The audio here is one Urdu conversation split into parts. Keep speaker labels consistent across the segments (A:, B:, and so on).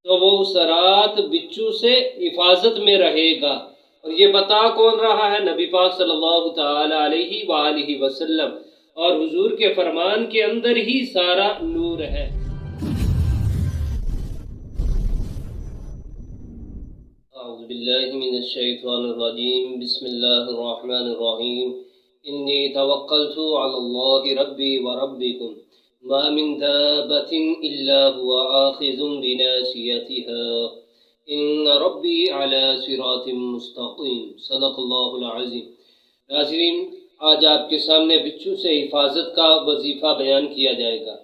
A: تو وہ اس رات بچو سے حفاظت میں رہے گا۔ اور یہ بتا کون رہا ہے؟ نبی پاک صلی اللہ تعالی علیہ وآلہ وسلم، اور حضور کے فرمان کے اندر ہی سارا نور ہے۔ اعوذ باللہ من الشیطان الرجیم، بسم اللہ الرحمن الرحیم۔ انی توکلت علی اللہ ربی وربکم ما من دابۃ الا هو آخذ بناصیتها ان ربی علی صراط مستقیم۔ صدق اللہ العظیم۔ ناظرین، آج آپ کے سامنے بچھو سے حفاظت کا وظیفہ بیان کیا جائے گا۔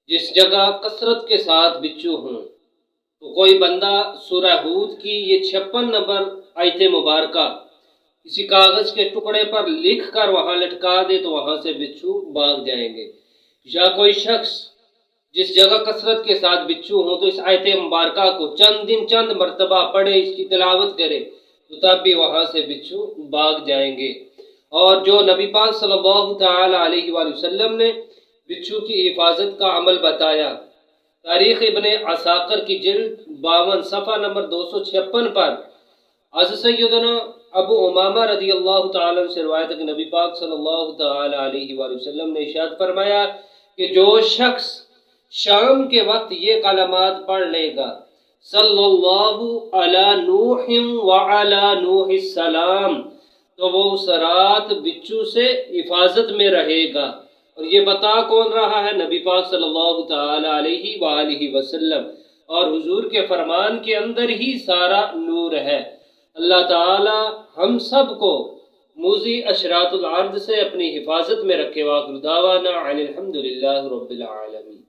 A: جس جگہ کثرت کے ساتھ بچھو ہوں تو کوئی بندہ سورہ ہود کی یہ 56 نمبر آیت مبارکہ کسی کاغذ کے ٹکڑے پر لکھ کر وہاں لٹکا دے تو وہاں سے بچھو بھاگ جائیں گے۔ یا کوئی شخص جس جگہ کثرت کے ساتھ بچھو ہوں تو اس آیت مبارکہ کو چند مرتبہ پڑھے، اس کی تلاوت کرے تو تب بھی وہاں سے بچھو بھاگ جائیں گے۔ اور جو نبی پاک صلی اللہ تعالی علیہ وآلہ وسلم نے بچھو کی حفاظت کا عمل بتایا، تاریخ ابن عساکر کی جلد 52 صفحہ نمبر 256 پر حضرت سیدنا ابو امامہ رضی اللہ تعالیٰ عنہ سے روایت ہے کہ نبی پاک صلی اللہ تعالی علیہ وآلہ وسلم نے ارشاد فرمایا کہ جو شخص شام کے وقت یہ کلمات پڑھ لے گا، صلی اللہ علی نوح وعلی نوح السلام، تو وہ اس رات بچو سے حفاظت میں رہے گا۔ اور یہ بتا کون رہا ہے؟ نبی پاک صلی اللہ تعالی علیہ وآلہ وسلم، اور حضور کے فرمان کے اندر ہی سارا نور ہے۔ اللہ تعالی ہم سب کو موذی اشراط الارض سے اپنی حفاظت میں رکھے۔ وآخر دعوانا ان الحمد للہ رب العالمین۔